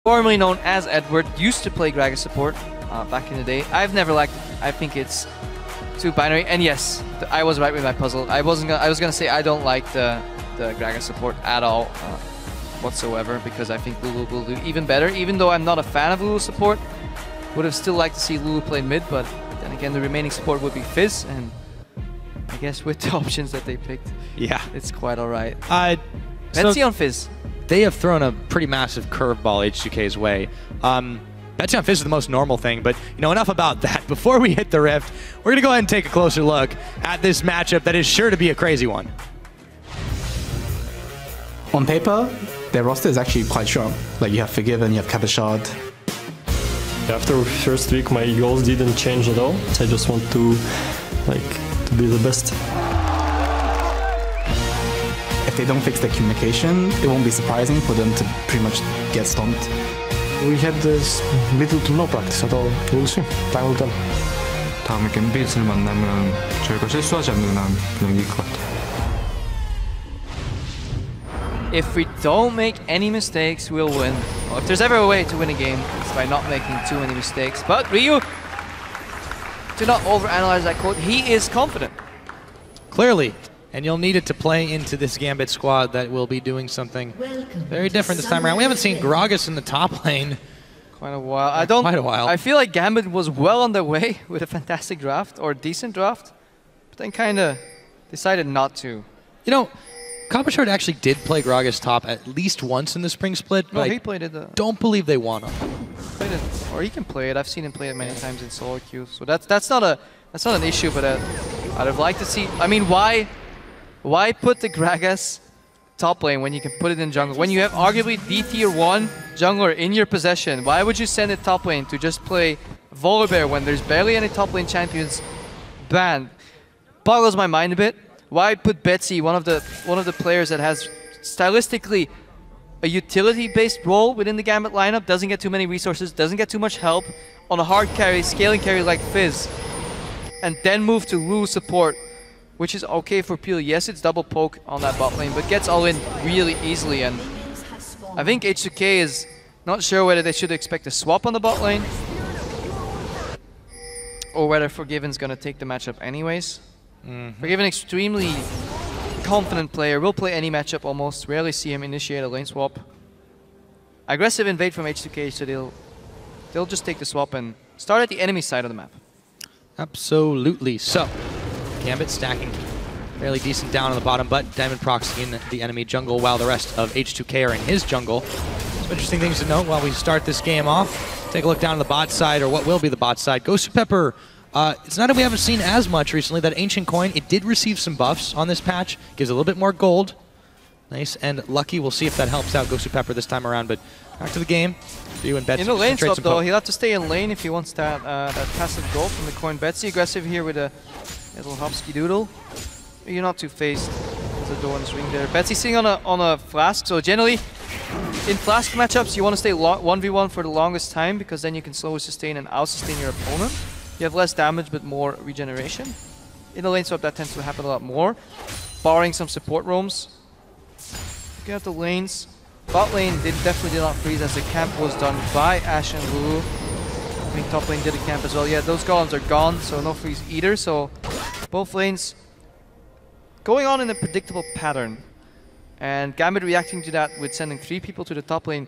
Formerly known as Edward, used to play Gragas support back in the day. I've never liked it. I think it's too binary. And yes, I was right with my puzzle. I was gonna say I don't like the Gragas support at all whatsoever, because I think Lulu will do even better. Even though I'm not a fan of Lulu support, would have still liked to see Lulu play mid, but then again the remaining support would be Fizz, and I guess with the options that they picked, yeah, it's quite alright. Let's see on Fizz. They have thrown a pretty massive curveball H2K's way. Betsy on Fizz is the most normal thing, but you know, enough about that. Before we hit the Rift, we're gonna go ahead and take a closer look at this matchup that is sure to be a crazy one. On paper, their roster is actually quite strong. Like, you have Forgiven, you have Cabashard. After first week, my goals didn't change at all. I just want to be the best. If they don't fix their communication, it won't be surprising for them to pretty much get stomped. We had this little to no practice at all. We'll see. Time will tell. 다음에 갬빗을 만나면 저희가 실수하지 않는 한 그냥 이길 것 같아요. If we don't make any mistakes, we'll win. Well, if there's ever a way to win a game, it's by not making too many mistakes. But Ryu, do not overanalyze that quote. He is confident. Clearly. And you'll need it to play into this Gambit squad that will be doing something very different this time around. We haven't seen Gragas in the top lane. Quite a while. Quite a while. I feel like Gambit was well on their way with a fantastic draft, or a decent draft, but then kind of decided not to. You know, Cabashard actually did play Gragas top at least once in the spring split, but he played it. Don't believe they won him. Played it, or he can play it. I've seen him play it many times in solo queue, so that's not an issue. But I'd have liked to see. I mean, why put the Gragas top lane when you can put it in jungle? When you have arguably the tier 1 jungler in your possession, why would you send it top lane to just play Volibear when there's barely any top lane champions banned? Boggles my mind a bit. Why put Betsy, one of the players that has stylistically a utility-based role within the Gambit lineup, doesn't get too many resources, doesn't get too much help, on a hard carry, scaling carry like Fizz, and then move to Lulu support, which is okay for Peel. Yes, it's double poke on that bot lane, but gets all in really easily. And I think H2K is not sure whether they should expect a swap on the bot lane, or whether Forgiven's gonna take the matchup anyways. Forgiven, extremely confident player, will play any matchup almost. Rarely see him initiate a lane swap. Aggressive invade from H2K, so they'll just take the swap and start at the enemy side of the map. Absolutely. So, Gambit stacking fairly decent down on the bottom, but Diamond Prox in the enemy jungle while the rest of H2K are in his jungle. Some interesting things to note while we start this game off. Take a look down on the bot side, or what will be the bot side. Ghost Pepper, it's not that we haven't seen as much recently. That Ancient Coin, it did receive some buffs on this patch. Gives a little bit more gold. Nice and lucky. We'll see if that helps out Ghost Pepper this time around, but back to the game. You and Betsy. In the lane swap though, he'll have to stay in lane if he wants that passive gold from the coin. Betsy aggressive here with a little hopsky doodle. You're not too phased. There's a door in the swing there. Betsy sitting on a flask, so generally in flask matchups you want to stay 1v1 for the longest time, because then you can slowly sustain and out-sustain your opponent. You have less damage but more regeneration. In the lane swap that tends to happen a lot more, barring some support roams. Looking at the lanes, bot lane definitely did not freeze as the camp was done by Ashe and Lulu. I think top lane did a camp as well. Yeah, those golems are gone, so no freeze either. So both lanes going on in a predictable pattern. And Gambit reacting to that with sending 3 people to the top lane.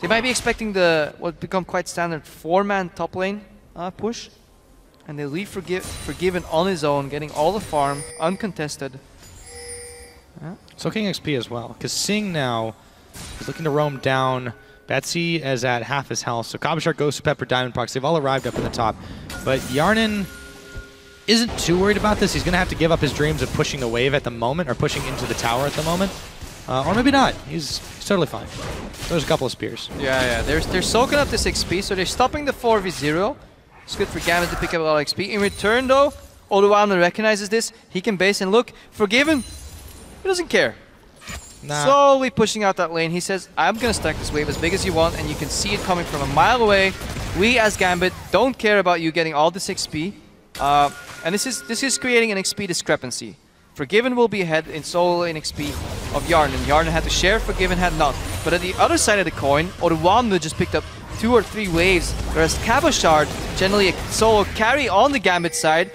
They might be expecting what become quite standard 4-man top lane push. And they leave Forgiven on his own, getting all the farm, uncontested. So King XP as well, because Sing now is looking to roam down. Betsy is at half his health, so Cabashard, Ghost Pepper, Diamond Prox, they've all arrived up in the top. But Yarnan isn't too worried about this. He's going to have to give up his dreams of pushing the wave at the moment, or pushing into the tower at the moment. Or maybe not. He's totally fine. There's a couple of spears. Yeah. They're soaking up this XP, so they're stopping the 4v0. It's good for Gambit to pick up a lot of XP. In return though, Oluwalman recognizes this. He can base and look. Forgiven, he doesn't care. Nah. Slowly pushing out that lane. He says, I'm going to stack this wave as big as you want, and you can see it coming from a mile away. We as Gambit don't care about you getting all this XP. And this is creating an XP discrepancy. Forgiven will be ahead in solo lane XP of Yarnan. Yarnan had to share, Forgiven had not. But at the other side of the coin, Oruwamne just picked up 2 or 3 waves, whereas Cabochard, generally a solo carry on the Gambit side,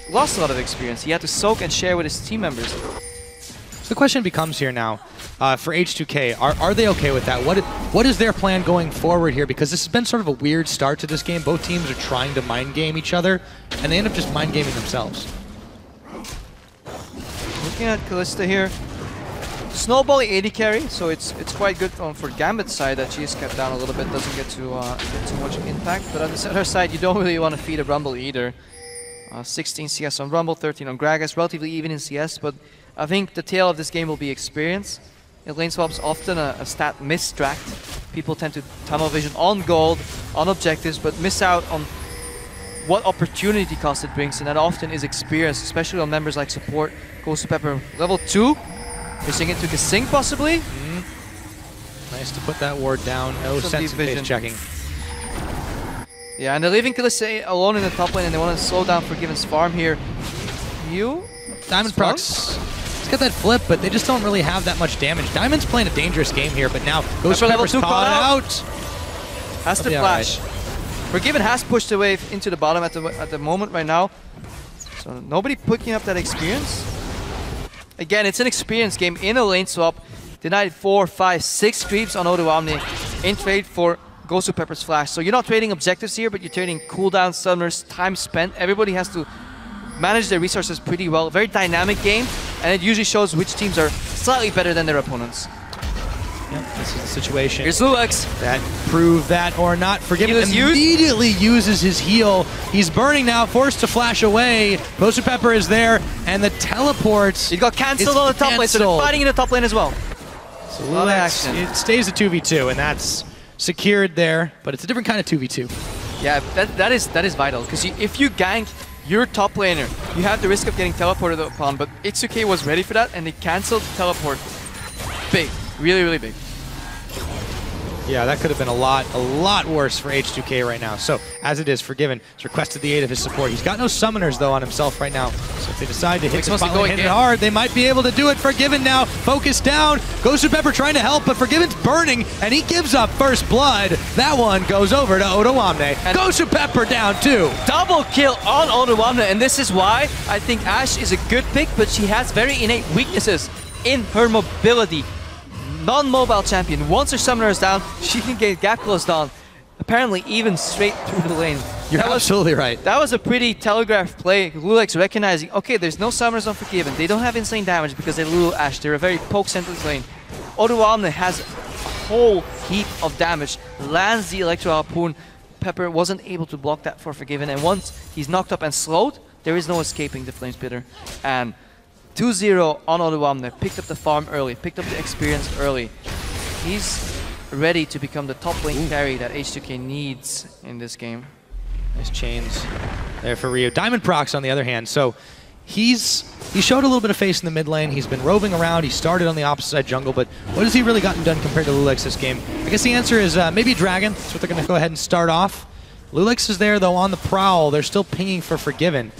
lost a lot of experience. He had to soak and share with his team members. So the question becomes here now, for H2K, are they okay with that? What is their plan going forward here? Because this has been sort of a weird start to this game. Both teams are trying to mind game each other, and they end up just mind gaming themselves. Looking at Kalista here, snowballing 80 carry, so it's quite good for Gambit's side that she is kept down a little bit, doesn't get too much impact. But on the other side, you don't really want to feed a Rumble either. 16 CS on Rumble, 13 on Gragas, relatively even in CS, but I think the tail of this game will be experience. In lane swaps, often a stat misdistract. People tend to tunnel vision on gold, on objectives, but miss out on what opportunity cost it brings, and that often is experience, especially on members like support. GhostPepper level 2, missing it to Kasing possibly. Nice to put that ward down. No sense in face checking. Yeah, and they're leaving Kalista alone in the top lane, and they want to slow down Forgiven's farm here. Diamond procs. He's got that flip, but they just don't really have that much damage. Diamond's playing a dangerous game here, but now GhostPepper's caught out. Has to flash. Right. Forgiven has pushed the wave into the bottom at the moment right now. So nobody picking up that experience. Again, it's an experience game in a lane swap. Denied 4, 5, 6 creeps on Oruwamne in trade for GhostPepper's flash. So you're not trading objectives here, but you're trading cooldown, summoners, time spent. Everybody has to manage their resources pretty well. Very dynamic game, and it usually shows which teams are slightly better than their opponents. Yep, this is the situation. Here's Lulex. That proved that or not. Forgiven immediately uses his heal. He's burning now, forced to flash away. GhostPepper is there, and the teleports. He got cancelled on the top lane, so they're fighting in the top lane as well. So Lulex, it stays a 2v2, and that's secured there, but it's a different kind of 2v2. Yeah, that is vital, because if you gank your top laner, you have the risk of getting teleported upon, but H2K was ready for that, and they cancelled the teleport. Big. Really, really big. Yeah, that could have been a lot worse for H2K right now. So, as it is, Forgiven has requested the aid of his support. He's got no summoners, though, on himself right now. So if they decide to hit the spot lane, hit it hard, they might be able to do it. Forgiven now, focused down. GhostPepper trying to help, but Forgiven's burning, and he gives up first blood. That one goes over to Oruwamne. GhostPepper down, too. Double kill on Oruwamne, and this is why I think Ashe is a good pick, but she has very innate weaknesses in her mobility. Non-mobile champion. Once her summoner is down, she can get gap closed on. Apparently, even straight through the lane. You're absolutely right. That was a pretty telegraphed play. Lulex recognizing, okay, there's no summoners on Forgiven. They don't have insane damage because they lure Ashe. They're a very poke-centric lane. Oruwamne has a whole heap of damage. Lands the Electro Harpoon. Pepper wasn't able to block that for Forgiven. And once he's knocked up and slowed, there is no escaping the Flame Spitter. And 2-0 on Oruwamne, picked up the farm early, picked up the experience early. He's ready to become the top lane carry that H2K needs in this game. Nice chains there for Ryu. Diamond procs on the other hand, so he showed a little bit of face in the mid lane. He's been roving around. He started on the opposite side jungle, but what has he really gotten done compared to Lulex this game? I guess the answer is maybe Dragon. That's what they're going to go ahead and start off. Lulex is there though on the prowl. They're still pinging for Forgiven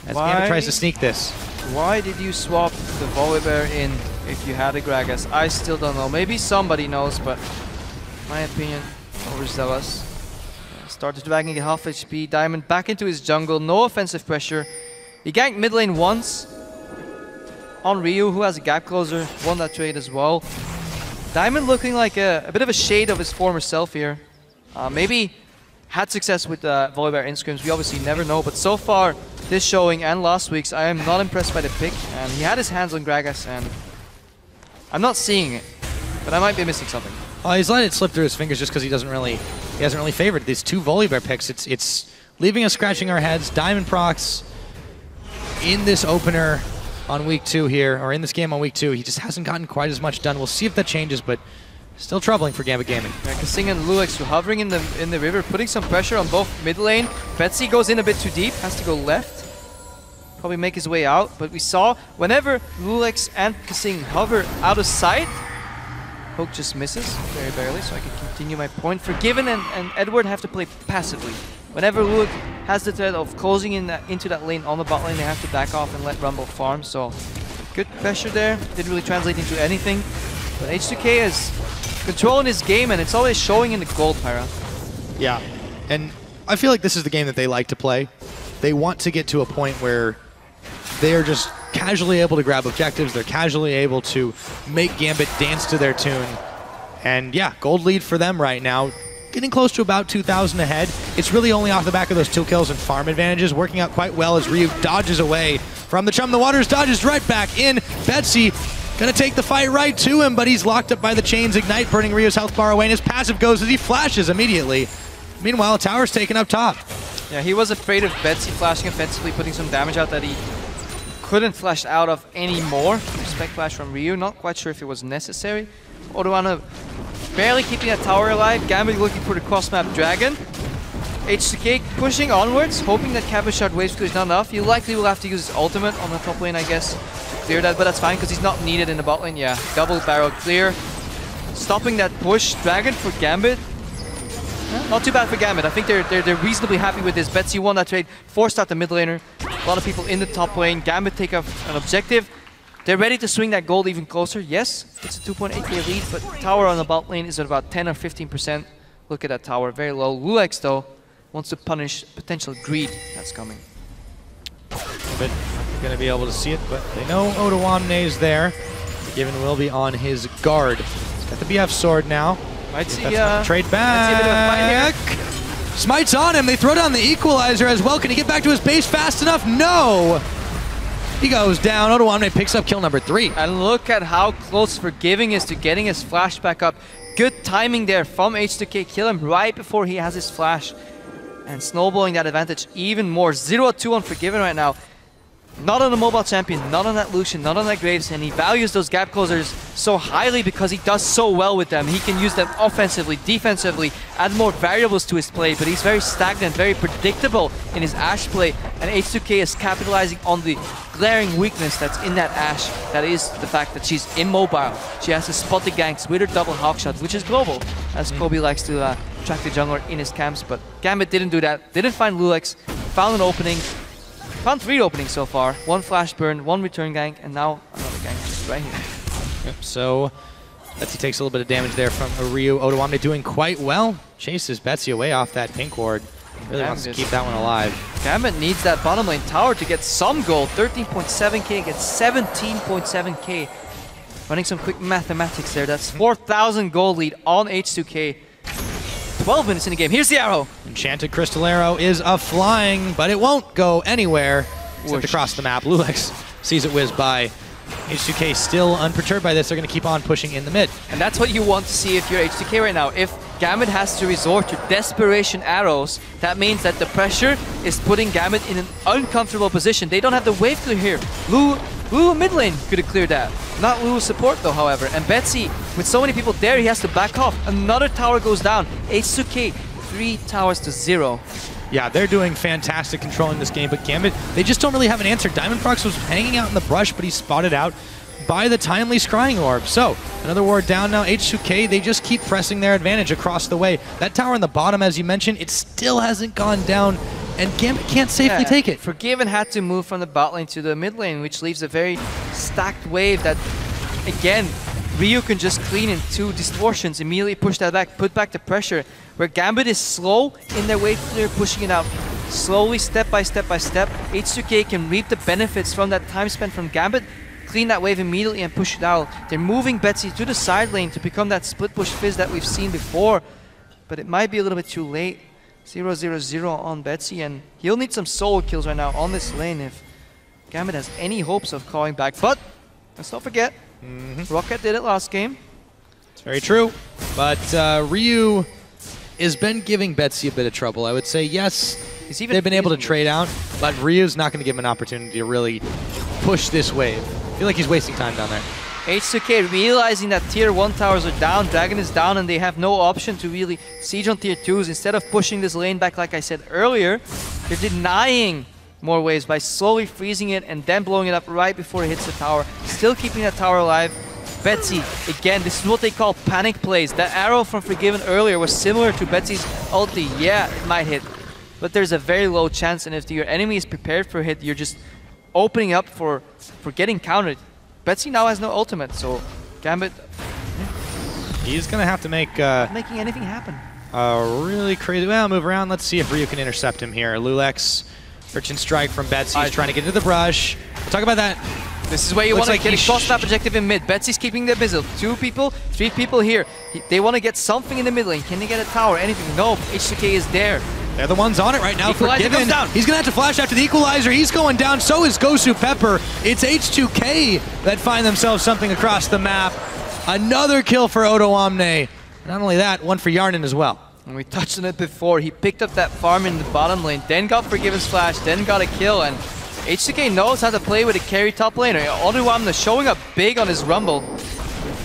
as Gambit tries to sneak this. Why did you swap the Volibear in if you had a Gragas? I still don't know. Maybe somebody knows, but in my opinion, overzealous. Started dragging at half HP. Diamond back into his jungle. No offensive pressure. He ganked mid lane once on Ryu, who has a gap closer. Won that trade as well. Diamond looking like a bit of a shade of his former self here. Maybe had success with Volibear in scrims. We obviously never know, but so far, this showing and last week's, I am not impressed by the pick. And he had his hands on Gragas, and I'm not seeing it, but I might be missing something. Well, he's letting it slip through his fingers just because he hasn't really favored these 2 Volibear picks. It's leaving us scratching our heads. Diamond procs in this opener on week 2 here, or in this game on week 2. He just hasn't gotten quite as much done. We'll see if that changes, but still troubling for Gambit Gaming. Yeah, Kasing and Lulex hovering in the river, putting some pressure on both mid lane. Betsy goes in a bit too deep, has to go left. Probably make his way out, but we saw whenever Lulex and Kasing hover out of sight, Poke just misses, very barely, so I can continue my point. Forgiven and Edward have to play passively. Whenever Lulex has the threat of closing into that lane on the bot lane, they have to back off and let Rumble farm, so good pressure there. Didn't really translate into anything, but H2K is controlling his game, and it's always showing in the gold, Pyra. Yeah, and I feel like this is the game that they like to play. They want to get to a point where they are just casually able to grab objectives. They're casually able to make Gambit dance to their tune. And yeah, gold lead for them right now. Getting close to about 2,000 ahead. It's really only off the back of those 2 kills and farm advantages, working out quite well as Ryu dodges away from the Chum the Waters, dodges right back in. Betsy gonna take the fight right to him, but he's locked up by the chains. Ignite burning Ryu's health bar away, and his passive goes as he flashes immediately. Meanwhile, Tower's taken up top. Yeah, he was afraid of Betsy flashing offensively, putting some damage out that he couldn't flash out of anymore. Spec flash from Ryu, not quite sure if it was necessary. Odoana barely keeping that tower alive. Gambit looking for the cross-map dragon. H2K pushing onwards, hoping that Cabot Shard wave clear is not enough. He likely will have to use his ultimate on the top lane, I guess, to clear that, but that's fine because he's not needed in the bot lane. Yeah, double barrel clear. Stopping that push. Dragon for Gambit. Not too bad for Gambit. I think they're reasonably happy with this. Betsy won that trade, forced out the mid laner. A lot of people in the top lane. Gambit take up an objective. They're ready to swing that gold even closer. Yes, it's a 2.8k lead, but tower on the bot lane is at about 10 or 15%. Look at that tower, very low. Lulex, though, wants to punish potential greed that's coming. But not going to be able to see it, but they know Odoamne is there. Given will be on his guard. He's got the BF sword now. Might see trade back. Smite's on him. They throw down the equalizer as well. Can he get back to his base fast enough? No. He goes down. Odoamne picks up kill number 3. And look at how close Forgiving is to getting his flash back up. Good timing there from H2K. Kill him right before he has his flash. And snowballing that advantage even more. 0-2 on Forgiven right now. Not on a mobile champion, not on that Lucian, not on that Graves, and he values those gap closers so highly because he does so well with them. He can use them offensively, defensively, add more variables to his play, but he's very stagnant, very predictable in his Ashe play, and H2K is capitalizing on the glaring weakness that's in that Ashe. That is the fact that she's immobile. She has to spot the ganks with her double hawk shot, which is global, as Kobe likes to track the jungler in his camps, but Gambit didn't do that, didn't find Lulex, found an opening. Found 3 openings so far. 1 flash burn, 1 return gank, and now another gank just right here. Yep, so Betsy takes a little bit of damage there from Ryu. Odoamne doing quite well. Chases Betsy away off that pink ward. Really wants to keep that one alive. Gambit needs that bottom lane tower to get some gold. 13.7k against 17.7k. Running some quick mathematics there. That's 4,000 gold lead on H2K. 12 minutes in the game. Here's the arrow. Enchanted Crystal Arrow is a-flying, but it won't go anywhere except across the map. Lulex sees it whiz by. H2K still unperturbed by this. They're going to keep on pushing in the mid. And that's what you want to see if you're H2K right now. If Gambit has to resort to desperation arrows, that means that the pressure is putting Gambit in an uncomfortable position. They don't have the wave clear here. Lulu mid lane could have cleared that. Not Lulu's support though, however. And Betsy, with so many people there, he has to back off. Another tower goes down. H2K, 3 towers to 0. Yeah, they're doing fantastic controlling this game, but Gambit, they just don't really have an answer. Diamondprox was hanging out in the brush, but he's spotted out by the timely Scrying Orb. So, another ward down now. H2K, they just keep pressing their advantage across the way. That tower in the bottom, as you mentioned, it still hasn't gone down, and Gambit can't safely take it. Forgiven had to move from the bot lane to the mid lane, which leaves a very stacked wave that, again, Ryu can just clean in 2 distortions, immediately push that back, put back the pressure. Where Gambit is slow in their wave clear, pushing it out slowly, step by step by step. H2K can reap the benefits from that time spent from Gambit, clean that wave immediately and push it out. They're moving Betsy to the side lane to become that split push fizz that we've seen before, but it might be a little bit too late. 0-0-0 on Betsy, and he'll need some solo kills right now on this lane if Gambit has any hopes of calling back. But let's not forget, Rocket did it last game. It's very true, but Ryu has been giving Betsy a bit of trouble. I would say yes, they've been able to trade out, but Ryu's not going to give him an opportunity to really push this wave. I feel like he's wasting time down there. H2K realizing that tier 1 towers are down, Dragon is down, and they have no option to really siege on tier 2s. Instead of pushing this lane back like I said earlier, they're denying more waves by slowly freezing it and then blowing it up right before it hits the tower. Still keeping that tower alive. Betsy, again, this is what they call panic plays. That arrow from Forgiven earlier was similar to Betsy's ulti. Yeah, it might hit, but there's a very low chance, and if your enemy is prepared for a hit, you're just opening up for getting countered. Betsy now has no ultimate, so Gambit He's going to have to make making anything happen. a really crazy... Well, move around. Let's see if Ryu can intercept him here. Lulex, Urchin Strike from Betsy. He's trying to get into the brush. We'll talk about that. This is where you want to get a cross-snap objective in mid. Betsy's keeping the missile. 2 people, 3 people here. They want to get something in the mid lane. Can they get a tower? Anything? No. H2K is there. They're the ones on it right now. Equalizer comes down. He's going to have to flash after the equalizer. He's going down. So is Gosu Pepper. It's H2K that find themselves something across the map. Another kill for Odo Omne. Not only that, one for Yarnin as well. And we touched on it before. He picked up that farm in the bottom lane, then got Forgiven's flash, then got a kill. And H2K knows how to play with a carry top laner. Odo Omne showing up big on his Rumble.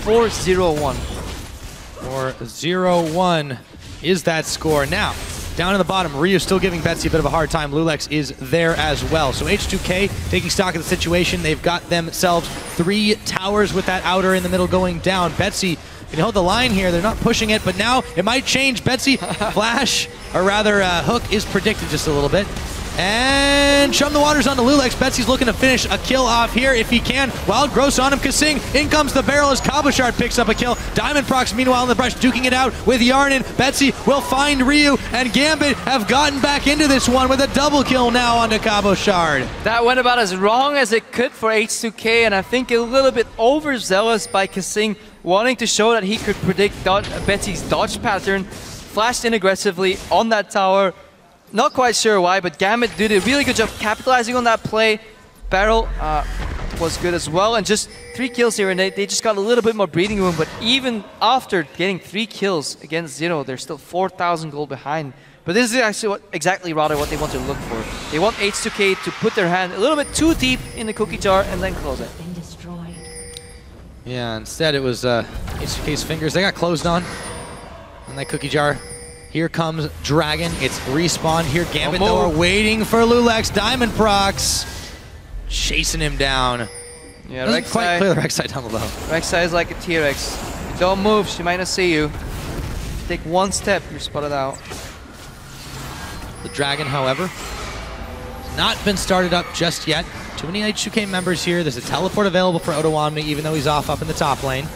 4-0-1. 4-0-1 is that score. Now, down in the bottom, Ryu still giving Betsy a bit of a hard time. Lulex is there as well. So H2K taking stock of the situation. They've got themselves 3 towers with that outer in the middle going down. Betsy can hold the line here. They're not pushing it, but now it might change. Betsy, flash, or rather hook is predicted just a little bit. And Chum the Waters onto Lulex. Betsy's looking to finish a kill off here if he can. Wild Gross on him. Kasing, in comes the barrel as Cabochard picks up a kill. Diamond Prox meanwhile in the brush duking it out with Yarnin. Betsy will find Ryu, and Gambit have gotten back into this one with a double kill now onto Cabochard. That went about as wrong as it could for H2K, and I think a little bit overzealous by Kasing, wanting to show that he could predict Betsy's dodge pattern. Flashed in aggressively on that tower. Not quite sure why, but Gambit did a really good job capitalizing on that play. Barrel was good as well, and just 3 kills here, and they just got a little bit more breathing room. But even after getting 3 kills against 0, they're still 4,000 gold behind. But this is actually exactly rather what they want to look for. They want H2K to put their hand a little bit too deep in the cookie jar and then close it. Yeah, instead it was H2K's fingers. They got closed on in that cookie jar. Here comes Dragon. It's respawn here. Gambit, though, are waiting for Lulex. Diamond Prox chasing him down. Yeah, doesn't quite clear the Rek'Sai down below. Rek'Sai is like a T-Rex. Don't move, she might not see you. Take 1 step, you're spotted out. The Dragon, however, has not been started up just yet. Too many H2K members here. There's a teleport available for Odo Omne, even though he's off up in the top lane.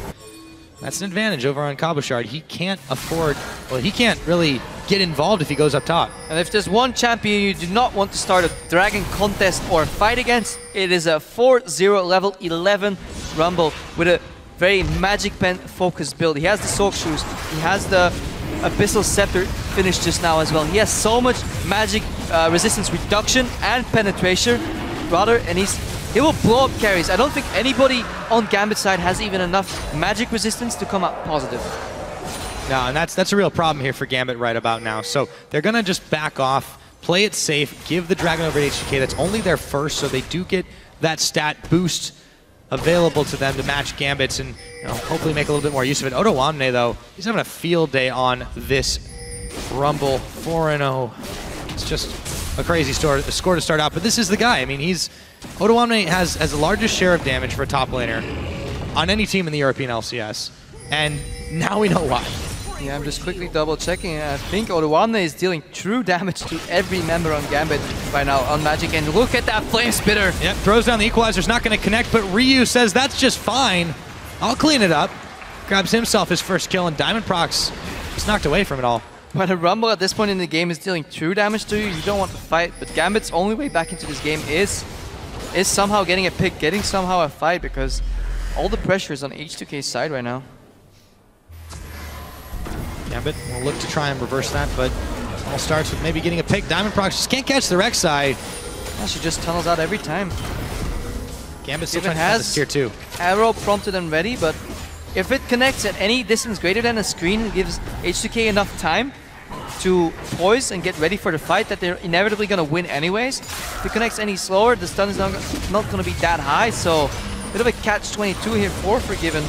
That's an advantage over on Cabochard. He can't afford, well, he can't really get involved if he goes up top. And if there's one champion you do not want to start a Dragon contest or fight against, it is a 4-0 level 11 Rumble with a very Magic Pen focused build. He has the Soak Shoes, he has the Abyssal Scepter finished just now as well. He has so much magic resistance reduction and penetration, rather, and he will blow up carries. I don't think anybody on Gambit's side has even enough magic resistance to come out positive. No, and that's a real problem here for Gambit right about now. So they're going to just back off, play it safe, give the Dragon over to HTK. That's only their first, so they do get that stat boost available to them to match Gambit's and hopefully make a little bit more use of it. Odo Omne, though, he's having a field day on this Rumble. 4-0. It's just a crazy score to start out, but this is the guy. I mean, Odo Omne has the largest share of damage for a top laner on any team in the European LCS, and now we know why. Yeah, I'm just quickly double checking. I think Odo Omne is dealing true damage to every member on Gambit right now on Magic, and look at that Flame Spitter. Yep, throws down the equalizer's not going to connect, but Ryu says that's just fine. I'll clean it up. Grabs himself his first kill, and Diamond Prox is knocked away from it all. When a Rumble at this point in the game is dealing true damage to you, you don't want to fight, but Gambit's only way back into this game is somehow getting a pick, getting somehow a fight, because all the pressure is on H2K's side right now. Gambit will look to try and reverse that, but all starts with maybe getting a pick. Diamond Prox just can't catch the Rek'Sai. Yeah, she just tunnels out every time. Gambit still trying to catch this tier 2. Arrow prompted and ready, but if it connects at any distance greater than a screen, it gives H2K enough time to poise and get ready for the fight that they're inevitably going to win anyways. If it connects any slower, the stun is not going to be that high, so a bit of a catch-22 here for Forgiven.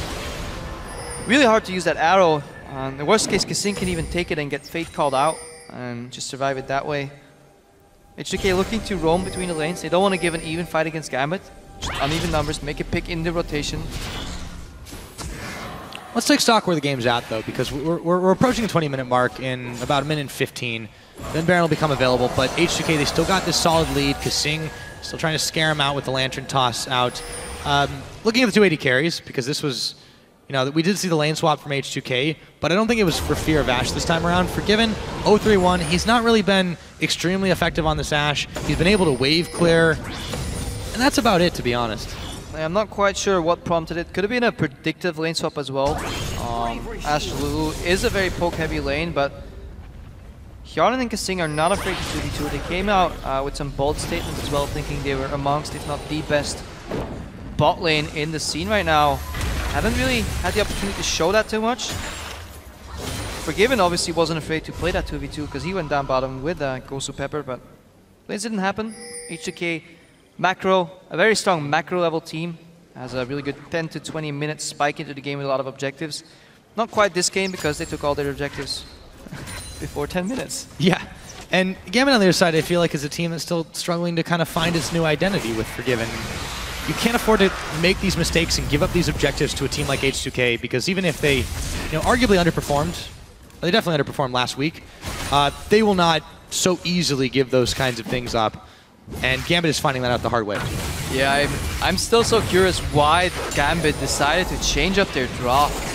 Really hard to use that arrow. In the worst case, Kasing can even take it and get Fate called out and just survive it that way. H2K looking to roam between the lanes. They don't want to give an even fight against Gambit. Just uneven numbers, make a pick in the rotation. Let's take stock where the game's at, though, because we're approaching the 20-minute mark in about 1 minute and 15. Then Baron will become available, but H2K, they still got this solid lead. Kasing still trying to scare him out with the Lantern toss out. Looking at the 280 carries, because this was You know, we did see the lane swap from H2K, but I don't think it was for fear of Ashe this time around. Forgiven, 0-3-1, he's not really been extremely effective on this Ashe. He's been able to wave clear, and that's about it, to be honest. I'm not quite sure what prompted it. Could have been a predictive lane swap as well. Ashe Lulu is a very poke-heavy lane, but Hjarnan and Kasing are not afraid to 2v2. They came out with some bold statements as well, thinking they were amongst, if not the best bot lane in the scene right now. Haven't really had the opportunity to show that too much. Forgiven obviously wasn't afraid to play that 2v2 because he went down bottom with Gosu Pepper, but lanes didn't happen. H2K macro, a very strong macro level team, has a really good 10 to 20 minute spike into the game with a lot of objectives. Not quite this game because they took all their objectives before 10 minutes. Yeah, and Gambit on the other side I feel like is a team that's still struggling to kind of find its new identity with Forgiven. You can't afford to make these mistakes and give up these objectives to a team like H2K because even if they, arguably underperformed, they definitely underperformed last week, they will not so easily give those kinds of things up. And Gambit is finding that out the hard way. Yeah, I'm still so curious why Gambit decided to change up their draft.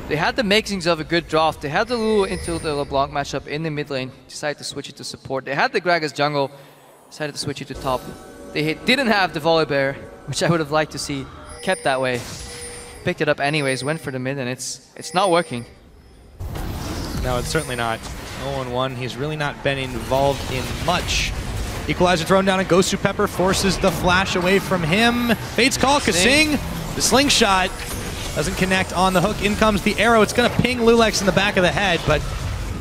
They had the makings of a good draft. They had the Lulu into the LeBlanc matchup in the mid lane, decided to switch it to support. They had the Gragas jungle, decided to switch it to top. They didn't have the Volibear, which I would have liked to see kept that way. Picked it up anyways, went for the mid, and it's not working. No, it's certainly not. 0-1, he's really not been involved in much. Equalizer thrown down, and Gosu Pepper forces the flash away from him. Fate's call, Kasing, the slingshot doesn't connect on the hook. In comes the arrow. It's going to ping Lulex in the back of the head, but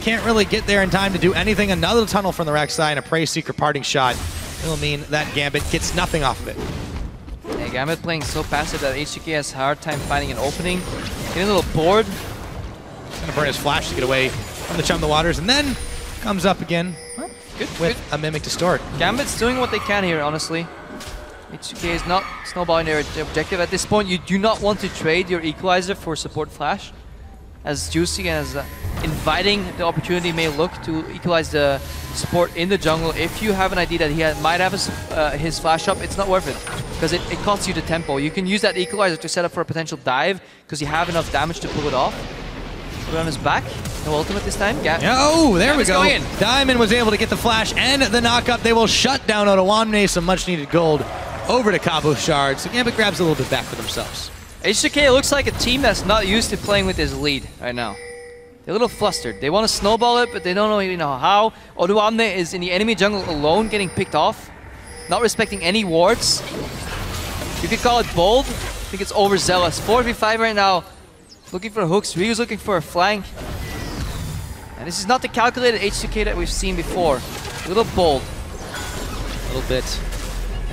can't really get there in time to do anything. Another tunnel from the Rex side, and a Prey Seeker parting shot. It'll mean that Gambit gets nothing off of it. Yeah, Gambit playing so passive that H2K has a hard time finding an opening. Getting a little bored. He's going to burn his flash to get away from the Chum the Waters, and then comes up again with a Mimic Distort. Gambit's doing what they can here, honestly. H2K is not snowballing their objective. At this point, you do not want to trade your Equalizer for support flash. As juicy and as inviting the opportunity may look to equalize the support in the jungle, if you have an idea that he might have his flash up, it's not worth it. Because it costs you the tempo. You can use that Equalizer to set up for a potential dive, because you have enough damage to pull it off. Put it on his back. No ultimate this time. Oh, there we go. Diamond was able to get the flash and the knockup. They will shut down Ottawamne, some much needed gold over to Cabo Shard. So Gambit grabs a little bit back for themselves. H2K looks like a team that's not used to playing with his lead right now. They're a little flustered. They want to snowball it, but they don't really know how. Ottawamne is in the enemy jungle alone, getting picked off. Not respecting any wards. You could call it bold. I think it's overzealous. 4v5 right now. Looking for hooks. Ryu's looking for a flank. And this is not the calculated H2K that we've seen before. A little bold. A little bit,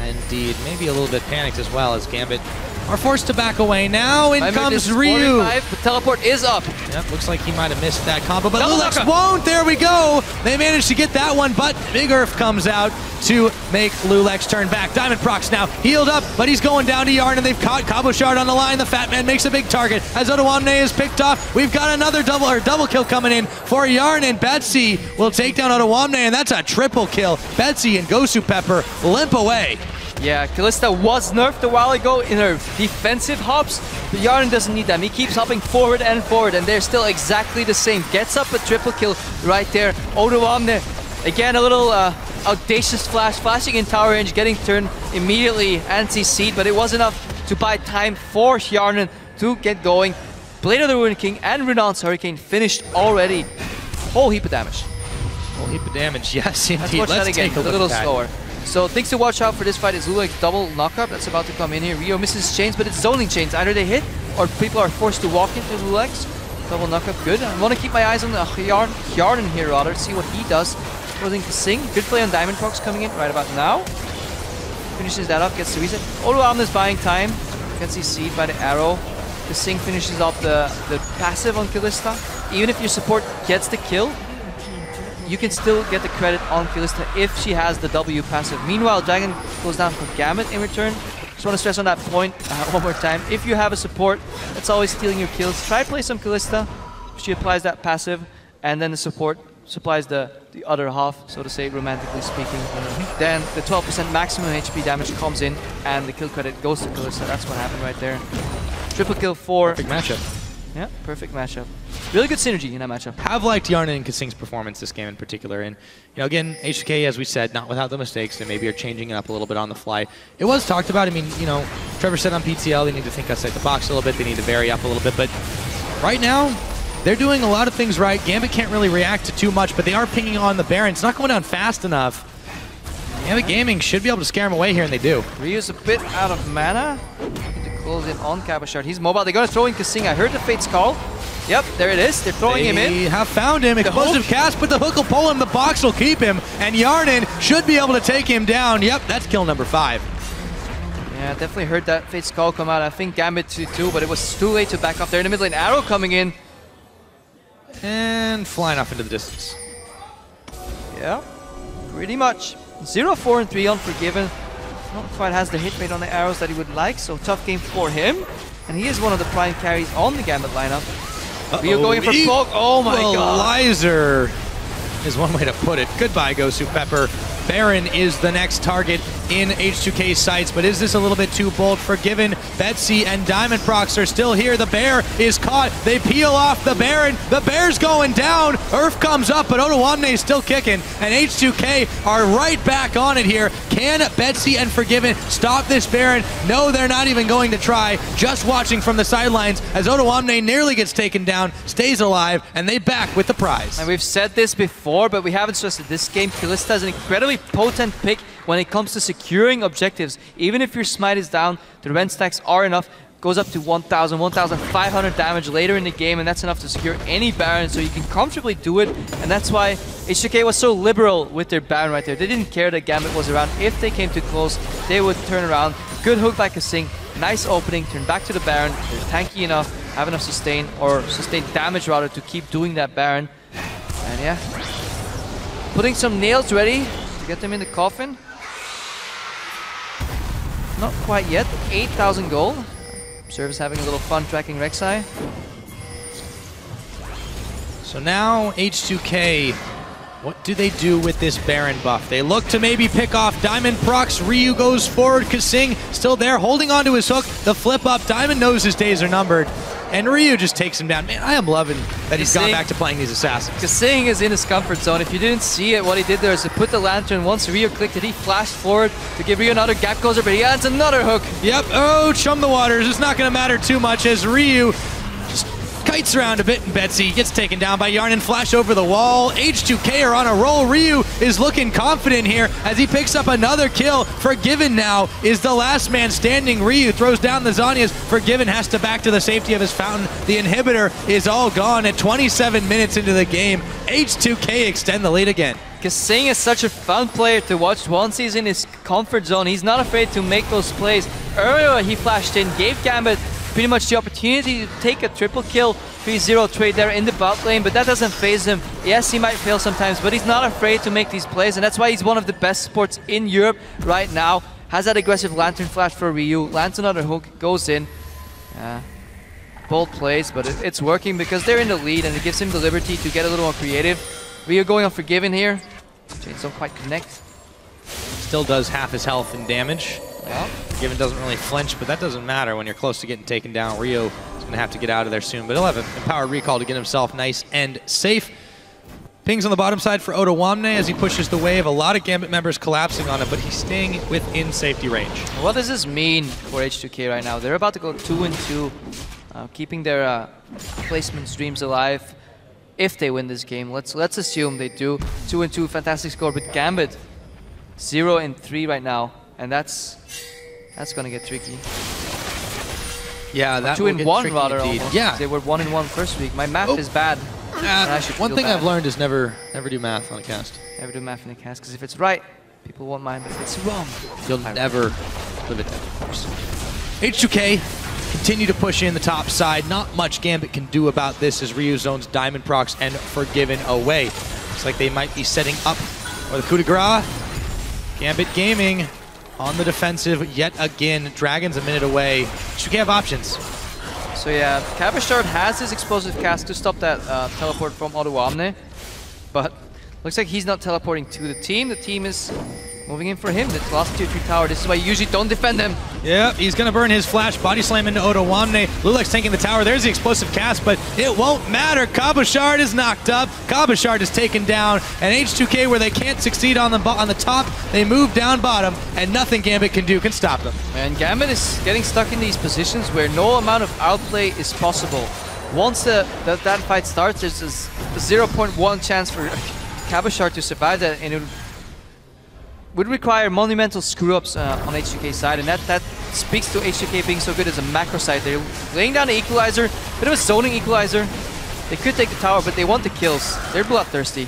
indeed. Maybe a little bit panicked as well as Gambit are forced to back away. Now in comes Ryu. The teleport is up. Yep, looks like he might have missed that combo, but Lulex won't. There we go. They managed to get that one, but Big Earth comes out to make Lulex turn back. Diamond Procs now healed up, but he's going down to Yarn, and they've caught Cabo Shard on the line. The Fat Man makes a big target as Ottawamne is picked off. We've got another double kill coming in for Yarn, and Betsy will take down Ottawamne, and that's a triple kill. Betsy and Gosu Pepper limp away. Yeah, Kalista was nerfed a while ago in her defensive hops, but Yarn doesn't need them. He keeps hopping forward, and they're still exactly the same. Gets up a triple kill right there. Ottawamne, again, a little audacious flashing in tower range, getting turned immediately anti-seed, but it was enough to buy time for Hjarnan to get going. Blade of the Ruin King and Renon's Hurricane finished already. Whole heap of damage. Whole heap of damage, yes indeed. Let's watch that again, a little slower. So things to watch out for this fight is Lulex double knockup that's about to come in here. Rio misses chains, but it's zoning chains. Either they hit or people are forced to walk into Lulex. Double knockup, good. I want to keep my eyes on the Hjarnan here rather, see what he does. Closing to Sing. Good play on Diamond Procs coming in right about now. Finishes that up, gets the reset. Ottawamne is buying time. Gets his seed by the arrow. The Sing finishes off the passive on Kalista. Even if your support gets the kill, you can still get the credit on Kalista if she has the W passive. Meanwhile, Dragon goes down for Gambit in return. Just want to stress on that point one more time. If you have a support that's always stealing your kills, try to play some Kalista. She applies that passive, and then the support supplies the other half, so to say, romantically speaking. Then the 12% maximum HP damage comes in, and the kill credit goes to Kalista. That's what happened right there. Triple kill for... Perfect matchup. Yeah, perfect matchup. Really good synergy in that matchup. Have liked Yarnan and Kasing's performance this game in particular. And, you know, again, H2K, as we said, not without the mistakes. They maybe are changing it up a little bit on the fly. It was talked about. I mean, you know, Trevor said on PTL they need to think outside the box a little bit. They need to vary up a little bit. But right now, they're doing a lot of things right. Gambit can't really react to too much, but they are pinging on the Baron. It's not going down fast enough. Gambit Gaming should be able to scare him away here, and they do. Ryu's a bit out of mana. Need to close in on Cabashard. He's mobile. They're going to throw in Kasing. I heard the Fate's call. Yep, there it is. They're throwing him in. They have found him. Explosive cast, but the hook will pull him. The box will keep him. And Yarnan should be able to take him down. Yep, that's kill number 5. Yeah, definitely heard that Fate's call come out. I think Gambit too, but it was too late to back off there in the mid lane. Arrow coming in. And flying off into the distance. Yeah, pretty much. 0-4 and 3 on Forgiven. Not quite has the hit rate on the arrows that he would like, so tough game for him. And he is one of the prime carries on the Gambit lineup. We are going for Fog. Oh my god. Equalizer is one way to put it. Goodbye, Gosu Pepper. Baron is the next target in H2K sights, but is this a little bit too bold? Forgiven, Betsy and Diamond Prox are still here. The bear is caught. They peel off the Baron. The bear's going down. Earth comes up, but Ottawamne is still kicking, and H2K are right back on it here. Can Betsy and Forgiven stop this Baron? No, they're not even going to try. Just watching from the sidelines as Ottawamne nearly gets taken down, stays alive, and they back with the prize. And we've said this before, but we haven't stressed it. This game, Kalista is an incredibly potent pick when it comes to securing objectives. Even if your smite is down, the rend stacks are enough. Goes up to 1,000, 1,500 damage later in the game, and that's enough to secure any Baron, so you can comfortably do it. And that's why H2K was so liberal with their Baron right there. They didn't care that Gambit was around. If they came too close, they would turn around. Good hook by Kasing. Nice opening, turn back to the Baron. They're tanky enough, have enough sustain, or sustain damage rather, to keep doing that Baron. And yeah, putting some nails ready to get them in the coffin. Not quite yet, 8,000 gold. Service having a little fun tracking Rek'Sai. So now H2K, what do they do with this Baron buff? They look to maybe pick off Diamond Prox. Ryu goes forward. Kasing still there, holding onto his hook. The flip up. Diamond knows his days are numbered. And Ryu just takes him down. Man, I am loving that he's gone back to playing these assassins. Kasing is in his comfort zone. If you didn't see it, what he did there is to put the lantern. Once Ryu clicked it, he flashed forward to give Ryu another gap closer, but he adds another hook. Yep. Oh, chum the waters. It's not going to matter too much as Ryu just kites around a bit, and Betsy gets taken down by Yarnan. Flash over the wall. H2K are on a roll. Ryu is looking confident here as he picks up another kill. Forgiven now is the last man standing. Ryu throws down the Zhonya's. Forgiven has to back to the safety of his fountain. The inhibitor is all gone at 27 minutes into the game. H2K extend the lead again. Kasing is such a fun player to watch once he's in his comfort zone. He's not afraid to make those plays. Earlier he flashed in, gave Gambit pretty much the opportunity to take a triple kill 3-0 trade there in the bot lane, but that doesn't phase him. Yes, he might fail sometimes, but he's not afraid to make these plays, and that's why he's one of the best supports in Europe right now. Has that aggressive lantern flash for Ryu, lands another hook, goes in. Bold plays, but it's working because they're in the lead, and it gives him the liberty to get a little more creative. Ryu going on Forgiven here. Chains don't quite connect. Still does half his health and damage. Yeah. Forgiven doesn't really flinch, but that doesn't matter when you're close to getting taken down. Ryu is going to have to get out of there soon, but he'll have an empowered recall to get himself nice and safe. Pings on the bottom side for Ottawamne as he pushes the wave. A lot of Gambit members collapsing on him, but he's staying within safety range. What does this mean for H2K right now? They're about to go 2-2, keeping their placement dreams alive. If they win this game, let's assume they do. 2-2, fantastic score, but Gambit 0-3 right now, and that's gonna get tricky. Yeah, that 2-1 rather. Almost. Yeah, they were 1-1 first week. My math is bad. One thing I've learned is never do math on a cast. Never do math in a cast, because if it's right, people won't mind, but if it's wrong, you'll never live it down. H2K continue to push in the top side. Not much Gambit can do about this as Ryu zones Diamond Prox and Forgiven away. Looks like they might be setting up for the coup de grace. Gambit Gaming on the defensive yet again. Dragon's a minute away. H2K have options. So yeah, Cabashard has his explosive cast to stop that teleport from Ottawamne, but looks like he's not teleporting to the team. The team is moving in for him. That's last tier 3 tower. This is why you usually don't defend him. Yep, he's going to burn his flash, body slam into Otoamne. Lulek's taking the tower. There's the explosive cast, but it won't matter. Cabochard is knocked up. Cabochard is taken down, and H2K, where they can't succeed on the top, they move down bottom, and nothing Gambit can do can stop them. And Gambit is getting stuck in these positions where no amount of outplay is possible. Once that fight starts, there's a 0.1 chance for Cabochard to survive that, and it would require monumental screw-ups on H2K's side, and that speaks to H2K being so good as a macro side. They're laying down the equalizer, bit of a zoning equalizer. They could take the tower, but they want the kills. They're bloodthirsty.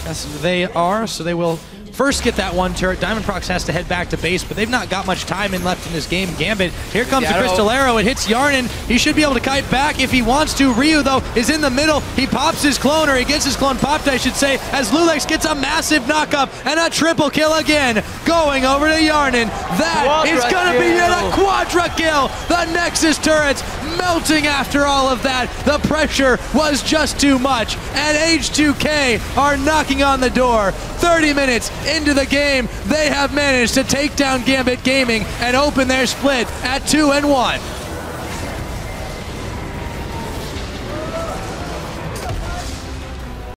Yes, they are, so they will first get that one turret. Diamondprox has to head back to base, but they've not got much time left in this game. Gambit, here comes the Crystal Arrow. It hits Yarnin. He should be able to kite back if he wants to. Ryu, though, is in the middle. He pops his clone, or he gets his clone popped, I should say, as Lulex gets a massive knockup and a triple kill again, going over to Yarnin. That is going to be yet a quadra kill. The Nexus turrets melting after all of that. The pressure was just too much, and H2K are knocking on the door. 30 minutes into the game, they have managed to take down Gambit Gaming and open their split at 2-1.